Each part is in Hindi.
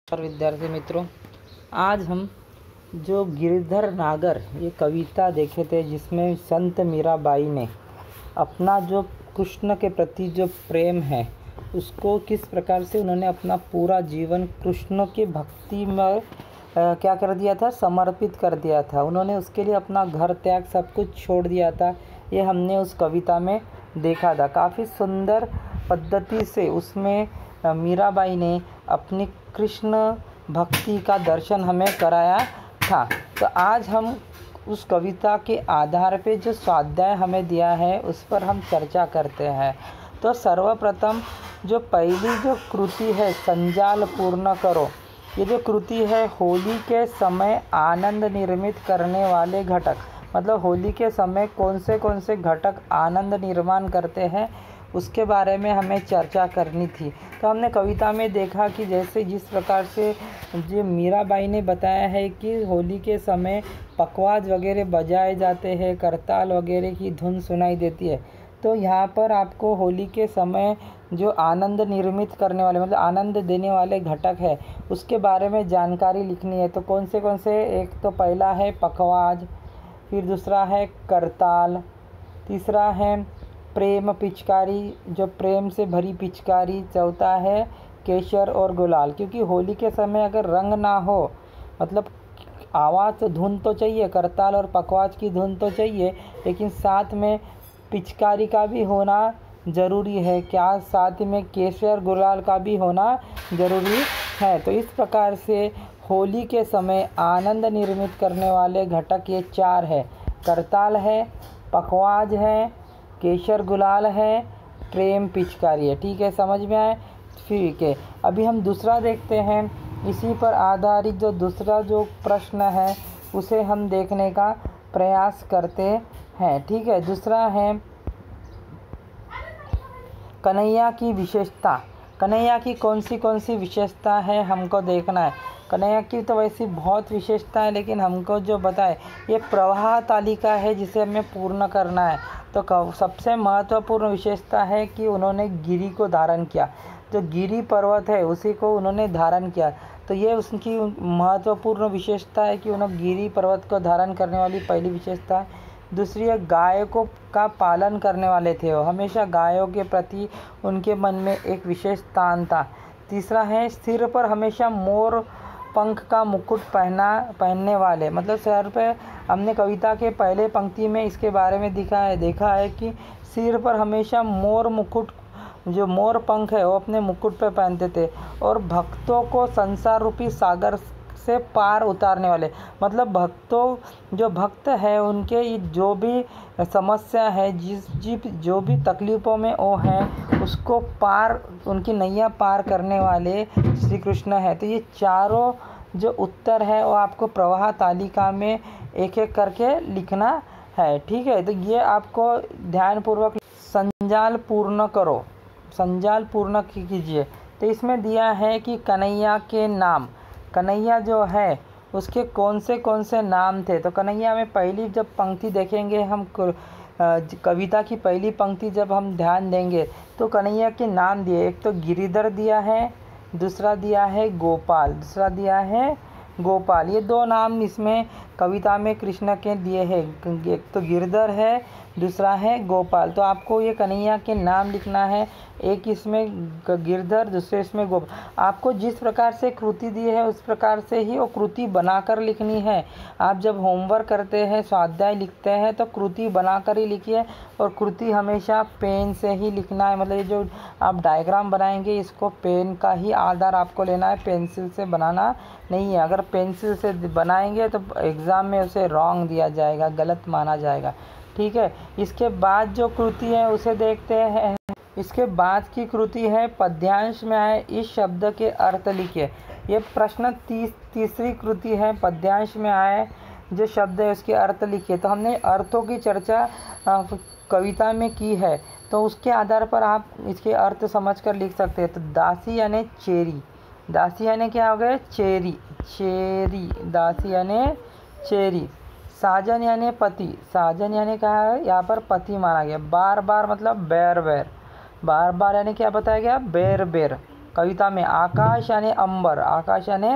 और विद्यार्थी मित्रों, आज हम जो गिरधर नागर ये कविता देखे थे जिसमें संत मीराबाई ने अपना जो कृष्ण के प्रति जो प्रेम है उसको किस प्रकार से उन्होंने अपना पूरा जीवन कृष्ण के भक्ति में क्या कर दिया था, समर्पित कर दिया था। उन्होंने उसके लिए अपना घर त्याग सब कुछ छोड़ दिया था। ये हमने उस कविता में देखा था। काफ़ी सुंदर पद्धति से उसमें मीराबाई ने अपनी कृष्ण भक्ति का दर्शन हमें कराया था। तो आज हम उस कविता के आधार पे जो स्वाध्याय हमें दिया है उस पर हम चर्चा करते हैं। तो सर्वप्रथम जो पहली जो कृति है संजाल पूर्ण करो, ये जो कृति है होली के समय आनंद निर्मित करने वाले घटक, मतलब होली के समय कौन से घटक आनंद निर्माण करते हैं उसके बारे में हमें चर्चा करनी थी। तो हमने कविता में देखा कि जैसे जिस प्रकार से जो मीराबाई ने बताया है कि होली के समय पखवाज वगैरह बजाए जाते हैं, करताल वगैरह की धुन सुनाई देती है। तो यहाँ पर आपको होली के समय जो आनंद निर्मित करने वाले, मतलब आनंद देने वाले घटक है उसके बारे में जानकारी लिखनी है। तो कौन से एक तो पहला है पखवाज, फिर दूसरा है करताल, तीसरा है प्रेम पिचकारी, जो प्रेम से भरी पिचकारी, चौथा है केसर और गुलाल। क्योंकि होली के समय अगर रंग ना हो, मतलब आवाज़ धुन तो चाहिए, करताल और पखवाज की धुन तो चाहिए, लेकिन साथ में पिचकारी का भी होना ज़रूरी है। क्या साथ में केसर गुलाल का भी होना ज़रूरी है। तो इस प्रकार से होली के समय आनंद निर्मित करने वाले घटक ये चार है, करताल है, पखवाज है, केसर गुलाल है, प्रेम पिचकारी है। ठीक है, समझ में आए? ठीक है, अभी हम दूसरा देखते हैं। इसी पर आधारित जो दूसरा जो प्रश्न है उसे हम देखने का प्रयास करते हैं। ठीक है, दूसरा है कन्हैया की विशेषता। कन्हैया की कौन सी विशेषता है हमको देखना है। कन्हैया की तो वैसी बहुत विशेषता है, लेकिन हमको जो बताए ये प्रवाह तालिका है जिसे हमें पूर्ण करना है। तो सबसे महत्वपूर्ण विशेषता है कि उन्होंने गिरी को धारण किया, जो गिरी पर्वत है उसी को उन्होंने धारण किया। तो ये उसकी महत्वपूर्ण विशेषता है कि उन्होंने गिरी पर्वत को धारण करने वाली पहली विशेषता है। दूसरी है गायों का पालन करने वाले थे वो, हमेशा गायों के प्रति उनके मन में एक विशेष स्थान था। तीसरा है सिर पर हमेशा मोर पंख का मुकुट पहनने वाले, मतलब सिर पे हमने कविता के पहले पंक्ति में इसके बारे में देखा है कि सिर पर हमेशा मोर मुकुट, जो मोर पंख है वो अपने मुकुट पे पहनते थे। और भक्तों को संसार रूपी सागर से पार उतारने वाले, मतलब जो भक्त है उनके जो भी समस्या है, जो भी तकलीफ़ों में वो हैं उसको पार, उनकी नैया पार करने वाले श्री कृष्ण है। तो ये चारों जो उत्तर है वो आपको प्रवाह तालिका में एक एक करके लिखना है। ठीक है, तो ये आपको ध्यानपूर्वक संजाल पूर्ण करो, संजाल पूर्ण कीजिए। तो इसमें दिया है कि कन्हैया के नाम, कन्हैया जो है उसके कौन से नाम थे। तो कन्हैया में पहली जब पंक्ति देखेंगे हम, कविता की पहली पंक्ति जब हम ध्यान देंगे तो कन्हैया के नाम दिए, एक तो गिरिधर दिया है, दूसरा दिया है गोपाल, दूसरा दिया है गोपाल। ये दो नाम इसमें कविता में कृष्ण के दिए हैं, एक तो गिरधर है, दूसरा है गोपाल। तो आपको ये कन्हैया के नाम लिखना है, एक इसमें गिरधर, दूसरे इसमें गोपाल। आपको जिस प्रकार से कृति दी है उस प्रकार से ही वो कृति बनाकर लिखनी है। आप जब होमवर्क करते हैं, स्वाध्याय लिखते हैं तो कृति बनाकर ही लिखिए, और कृति हमेशा पेन से ही लिखना है। मतलब ये जो आप डायग्राम बनाएंगे इसको पेन का ही आधार आपको लेना है, पेंसिल से बनाना नहीं है। अगर पेंसिल से बनाएंगे तो एग्ज़ाम में उसे रॉन्ग दिया जाएगा, गलत माना जाएगा। ठीक है, इसके बाद जो कृति है उसे देखते हैं। इसके बाद की कृति है पद्यांश में आए इस शब्द के अर्थ लिखिए। ये प्रश्न तीसरी कृति है, पद्यांश में आए जो शब्द है उसके अर्थ लिखिए। तो हमने अर्थों की चर्चा कविता में की है, तो उसके आधार पर आप इसके अर्थ समझकर लिख सकते हैं। तो दासी यानी चेरी, दासी यानी क्या हो गए, चेरी, चेरी, दासी यानी चेरी। साजन यानी पति, साजन यानी क्या है, यहाँ पर पति माना गया। बार बार मतलब बैर बैर, बार बार यानी क्या बताया गया, बेर बेर। कविता में आकाश यानी अंबर, आकाश यानी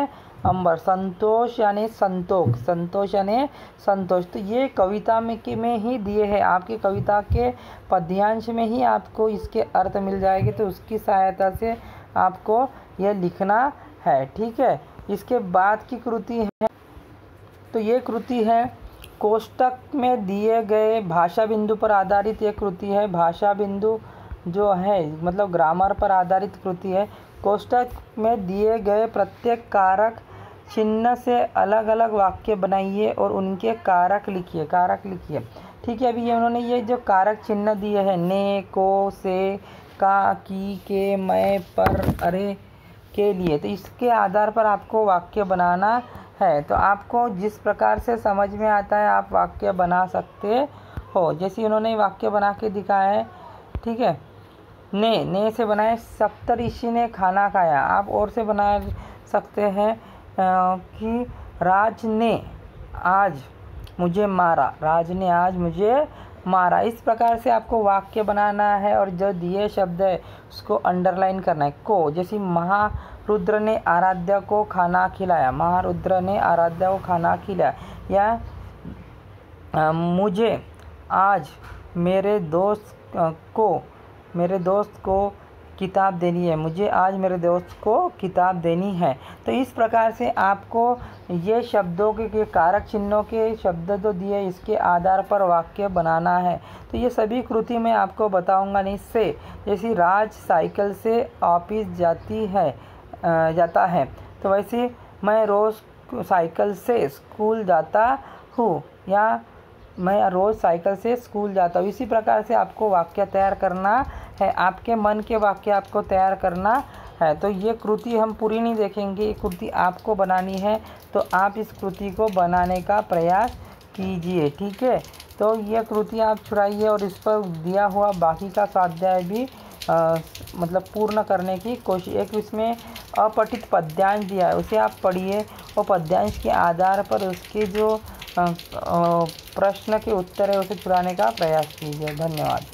अंबर, संतोष यानी संतोष, संतोष यानी संतोष। तो ये कविता में ही दिए हैं, आपकी कविता के पद्यांश में ही आपको इसके अर्थ मिल जाएंगे, तो उसकी सहायता से आपको यह लिखना है। ठीक है, इसके बाद की कृति है, तो ये कृति है कोष्टक में दिए गए भाषा बिंदु पर आधारित ये कृति है। भाषा बिंदु जो है मतलब ग्रामर पर आधारित कृति है। कोष्टक में दिए गए प्रत्येक कारक चिन्ह से अलग अलग वाक्य बनाइए और उनके कारक लिखिए, कारक लिखिए। ठीक है, अभी ये उन्होंने ये जो कारक चिन्ह दिए हैं, ने, को, से, का, की, के, मैं, पर, अरे, के लिए, तो इसके आधार पर आपको वाक्य बनाना है। तो आपको जिस प्रकार से समझ में आता है आप वाक्य बना सकते हो, जैसे उन्होंने वाक्य बना के दिखाया है। ठीक है, ने से बनाए सप्तऋषि ने खाना खाया। आप और से बना सकते हैं कि राज ने आज मुझे मारा, राज ने आज मुझे मारा। इस प्रकार से आपको वाक्य बनाना है और जो दिए शब्द है उसको अंडरलाइन करना है। को, जैसे महारुद्र ने आराध्या को खाना खिलाया, महारुद्र ने आराध्या को खाना खिलाया। या मुझे आज मेरे दोस्त को किताब देनी है, मुझे आज मेरे दोस्त को किताब देनी है। तो इस प्रकार से आपको ये शब्दों के कारक चिन्हों के शब्द जो दिए इसके आधार पर वाक्य बनाना है। तो ये सभी कृति मैं आपको बताऊंगा नहीं से, जैसे राज साइकिल से ऑफिस जाता है, तो वैसे मैं रोज़ साइकिल से स्कूल जाता हूँ, या मैं रोज़ साइकिल से स्कूल जाता हूँ। इसी प्रकार से आपको वाक्य तैयार करना है, आपके मन के वाक्य आपको तैयार करना है। तो ये कृति हम पूरी नहीं देखेंगे, ये कृति आपको बनानी है, तो आप इस कृति को बनाने का प्रयास कीजिए। ठीक है, तो ये कृति आप छुड़ाइए और इस पर दिया हुआ बाकी का स्वाध्याय भी मतलब पूर्ण करने की कोशिश। एक इसमें अपठित पद्यांश दिया है, उसे आप पढ़िए और पद्यांश के आधार पर उसके जो प्रश्न के उत्तर है उसे छुड़ाने का प्रयास कीजिए। धन्यवाद।